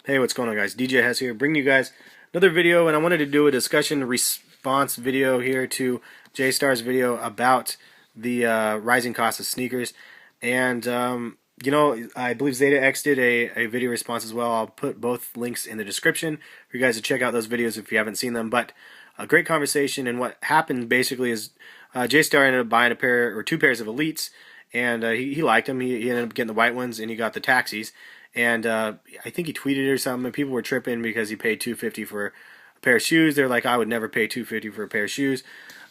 Hey, what's going on, guys? DJ Hess here, bringing you guys another video, and I wanted to do a discussion response video here to JSTAR's video about the rising cost of sneakers. And I believe ZayaX did a video response as well. I'll put both links in the description for you guys to check out those videos if you haven't seen them. But a great conversation, and what happened basically is JSTAR ended up buying a pair or two pairs of Elites, and he liked them. He ended up getting the white ones, and he got the taxis. And I think he tweeted it or something, and people were tripping because he paid $250 for a pair of shoes. They're like, I would never pay $250 for a pair of shoes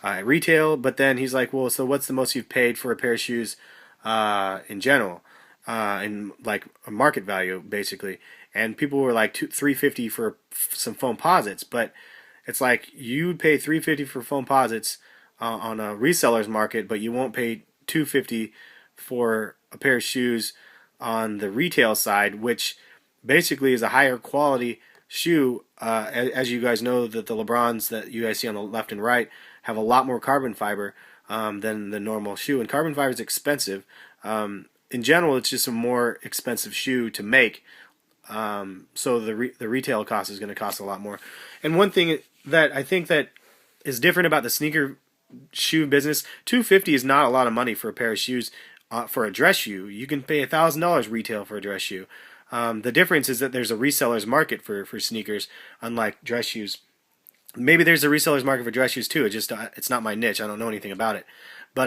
at retail. But then he's like, well, so what's the most you've paid for a pair of shoes in general, in like a market value, basically? And people were like $350 for some foam posits. But it's like you would pay $350 for foam posits on a reseller's market, but you won't pay $250 for a pair of shoes on the retail side, which basically is a higher quality shoe. As you guys know, that the LeBrons that you guys see on the left and right have a lot more carbon fiber than the normal shoe, and carbon fiber is expensive. In general, it's just a more expensive shoe to make, so the retail cost is going to cost a lot more. And one thing that I think that is different about the sneaker shoe business, $250 is not a lot of money for a pair of shoes. For a dress shoe, you can pay $1,000 retail for a dress shoe. The difference is that there's a reseller's market for sneakers, unlike dress shoes. Maybe there's a reseller's market for dress shoes too. It's not my niche. I don't know anything about it. But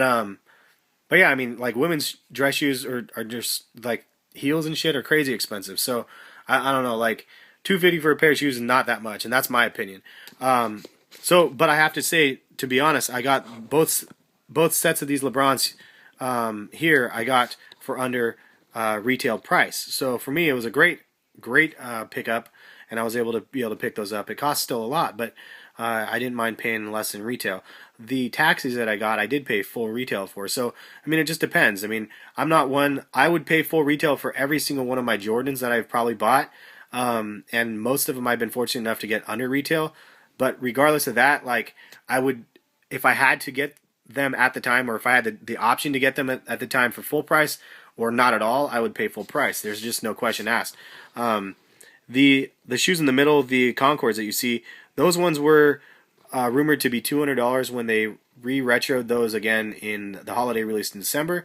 yeah, I mean, like women's dress shoes are just like heels and shit are crazy expensive. So I don't know, like $250 for a pair of shoes is not that much, and that's my opinion. But I have to say, to be honest, I got both sets of these LeBrons. Here I got for under retail price. So for me, it was a great pickup, and I was able to pick those up. It cost still a lot, but I didn't mind paying less than retail. The taxis that I got, I did pay full retail for. So I mean, it just depends. I mean, I'm not one. I would pay full retail for every single one of my Jordans that I've probably bought, and most of them I've been fortunate enough to get under retail. But regardless of that, like I would, if I had to get them at the time, or if I had the option to get them at the time for full price or not at all, I would pay full price. There's just no question asked. The shoes in the middle, the Concords that you see, those ones were rumored to be $200 when they re-retroed those again in the holiday release in December,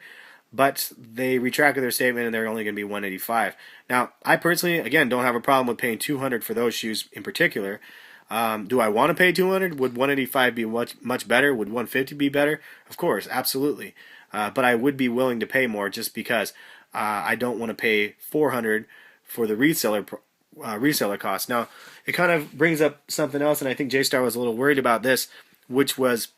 but they retracted their statement and they're only going to be $185. Now, I personally, again, don't have a problem with paying $200 for those shoes in particular. Do I want to pay $200? Would $185 be much better? Would $150 be better? Of course, absolutely. But I would be willing to pay more just because I don't want to pay $400 for the reseller cost. Now, it kind of brings up something else, and I think JSTAR was a little worried about this, which was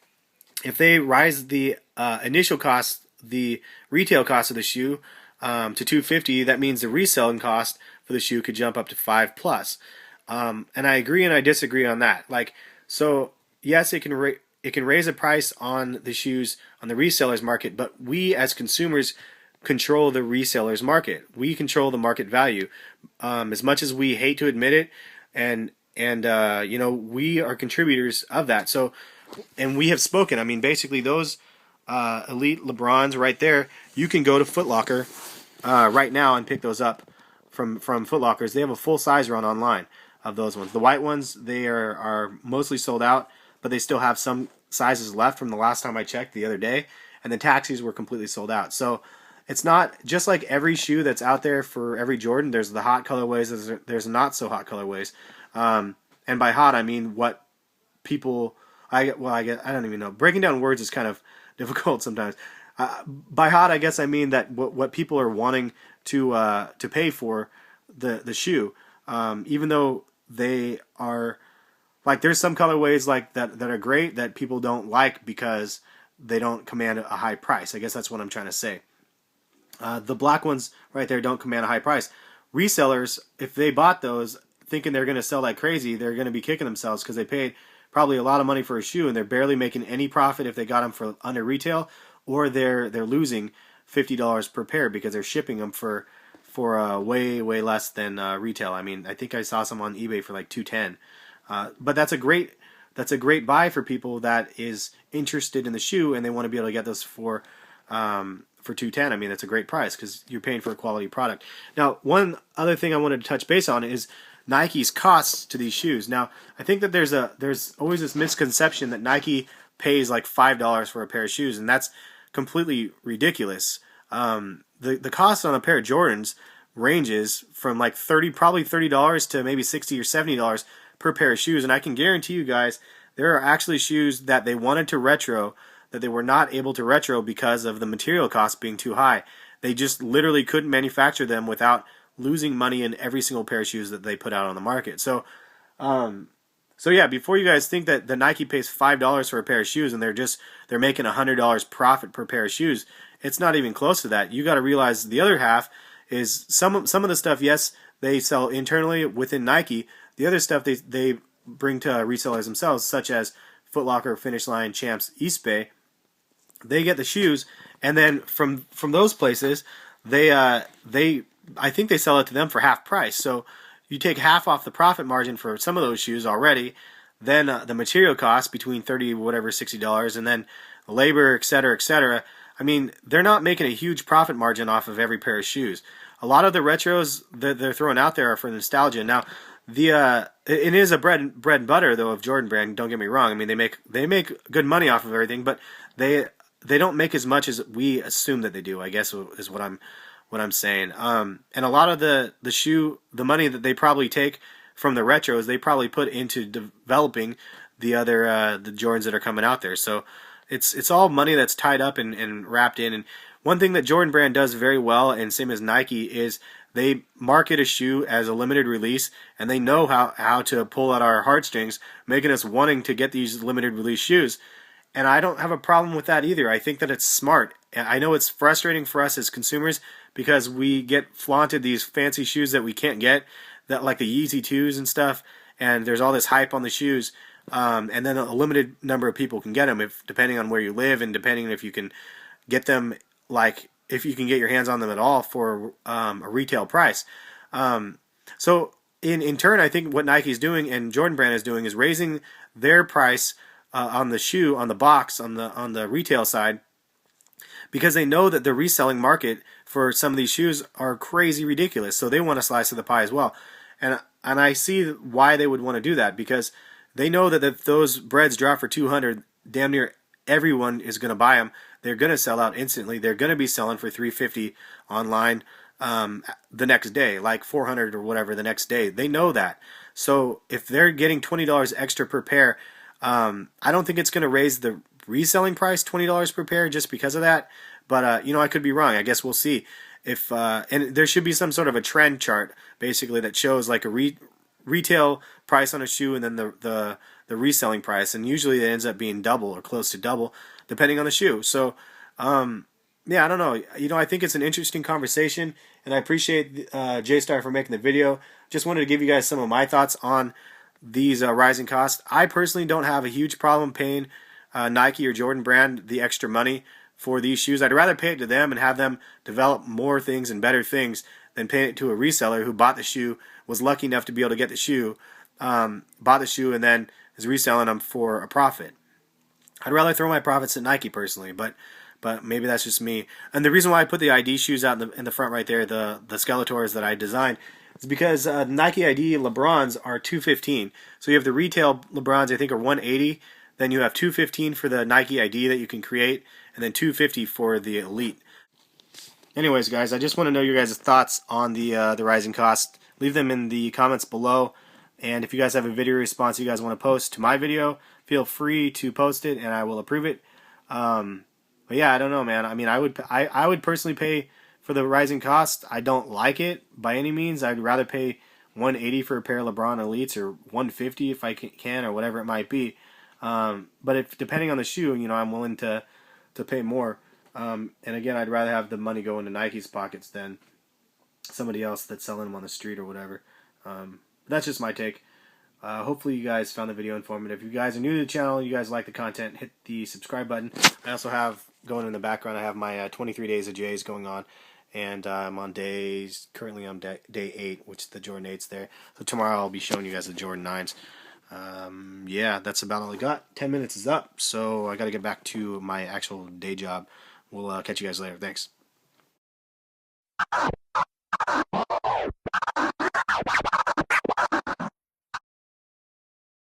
if they rise the initial cost, the retail cost of the shoe to $250, that means the reselling cost for the shoe could jump up to $5+. And I agree and I disagree on that. Like, so yes, it can raise a price on the shoes on the resellers market, but we as consumers control the resellers market. We control the market value. As much as we hate to admit it, and we are contributors of that. So, and we have spoken. I mean, basically those elite LeBrons right there, you can go to Foot Locker right now and pick those up from Foot Lockers. They have a full size run online of those ones. The white ones, they are mostly sold out, but they still have some sizes left from the last time I checked the other day, and the taxis were completely sold out. So it's not just like every shoe that's out there for every Jordan. There's the hot colorways, there's not so hot colorways, and by hot I mean what people. I don't even know. Breaking down words is kind of difficult sometimes. By hot, I guess I mean that what people are wanting to pay for the shoe, even though they are like, there's some colorways like that are great that people don't like because they don't command a high price. I guess that's what I'm trying to say. The black ones right there don't command a high price. Resellers, if they bought those thinking they're going to sell like crazy, they're going to be kicking themselves because they paid probably a lot of money for a shoe and they're barely making any profit if they got them for under retail, or they're losing $50 per pair because they're shipping them for way less than retail. I mean, I think I saw some on eBay for like $210. But that's a great buy for people that is interested in the shoe and they want to be able to get those for $210. I mean, that's a great price because you're paying for a quality product. Now, one other thing I wanted to touch base on is Nike's costs to these shoes. Now, I think that there's always this misconception that Nike pays like $5 for a pair of shoes, and that's completely ridiculous. The cost on a pair of Jordans ranges from like probably $30 to maybe $60 or $70 per pair of shoes, and I can guarantee you guys there are actually shoes that they wanted to retro that they were not able to retro because of the material costs being too high. They just literally couldn't manufacture them without losing money in every single pair of shoes that they put out on the market. So yeah, before you guys think that the Nike pays $5 for a pair of shoes and they're making $100 profit per pair of shoes, it's not even close to that. You got to realize the other half is some of the stuff. Yes, they sell internally within Nike. The other stuff they bring to resellers themselves, such as Foot Locker, Finish Line, Champs, Eastbay. They get the shoes, and then from those places, I think they sell it to them for half price. So you take half off the profit margin for some of those shoes already, then the material cost between $30 whatever $60, and then labor, etc., etc. I mean, they're not making a huge profit margin off of every pair of shoes. A lot of the retros that they're throwing out there are for nostalgia. Now, it is a bread and butter though of Jordan Brand. Don't get me wrong. I mean, they make good money off of everything, but they don't make as much as we assume that they do, I guess is what I'm saying. And a lot of the money that they probably take from the retros, they probably put into developing the other the Jordans that are coming out there. So it's all money that's tied up and wrapped in. And one thing that Jordan Brand does very well, and same as Nike, is they market a shoe as a limited release, and they know how to pull at our heartstrings, making us wanting to get these limited release shoes. And I don't have a problem with that either. I think that it's smart. I know it's frustrating for us as consumers because we get flaunted these fancy shoes that we can't get, that like the Yeezy 2s and stuff, and there's all this hype on the shoes, and then a limited number of people can get them, depending on where you live and depending if you can get them, like if you can get your hands on them at all for a retail price. So in turn, I think what Nike's doing and Jordan Brand is doing is raising their price on the shoe, on the box, on the retail side, because they know that the reselling market for some of these shoes are crazy ridiculous. So they want a slice of the pie as well. And I see why they would want to do that, because they know that if those breads drop for 200, damn near everyone is going to buy them. They're going to sell out instantly. They're going to be selling for $350 online the next day, like $400 or whatever the next day. They know that. So if they're getting $20 extra per pair, I don't think it's going to raise the reselling price $20 per pair just because of that. But I could be wrong. I guess we'll see. If and there should be some sort of a trend chart basically that shows like a retail price on a shoe and then the reselling price, and usually it ends up being double or close to double depending on the shoe. So yeah, I don't know. I think it's an interesting conversation, and I appreciate JSTAR for making the video. Just wanted to give you guys some of my thoughts on these rising costs. I personally don't have a huge problem paying Nike or Jordan Brand the extra money for these shoes. I'd rather pay it to them and have them develop more things and better things than pay it to a reseller who bought the shoe, was lucky enough to be able to get the shoe, bought the shoe, and then is reselling them for a profit. I'd rather throw my profits at Nike personally, but maybe that's just me. And the reason why I put the ID shoes out in the front right there, the Skeletors that I designed, is because Nike ID LeBrons are $215. So you have the retail LeBrons, I think, are $180. Then you have $215 for the Nike ID that you can create, and then $250 for the Elite. Anyways, guys, I just want to know your guys' thoughts on the rising costs. Leave them in the comments below. And if you guys have a video response you guys want to post to my video, feel free to post it, and I will approve it. But yeah, I don't know, man. I mean, I would personally pay for the rising cost. I don't like it by any means. I'd rather pay $180 for a pair of LeBron Elites, or $150 if I can, or whatever it might be. But if depending on the shoe, I'm willing to pay more. And again, I'd rather have the money go into Nike's pockets than somebody else that's selling them on the street or whatever. That's just my take. Hopefully you guys found the video informative. If you guys are new to the channel, you guys like the content, hit the subscribe button. I also have, going in the background, I have my 23 days of J's going on. And I'm on currently on day 8, which is the Jordan 8s there. So tomorrow I'll be showing you guys the Jordan 9s. Yeah, that's about all I got. 10 minutes is up, so I got to get back to my actual day job. We'll catch you guys later. Thanks.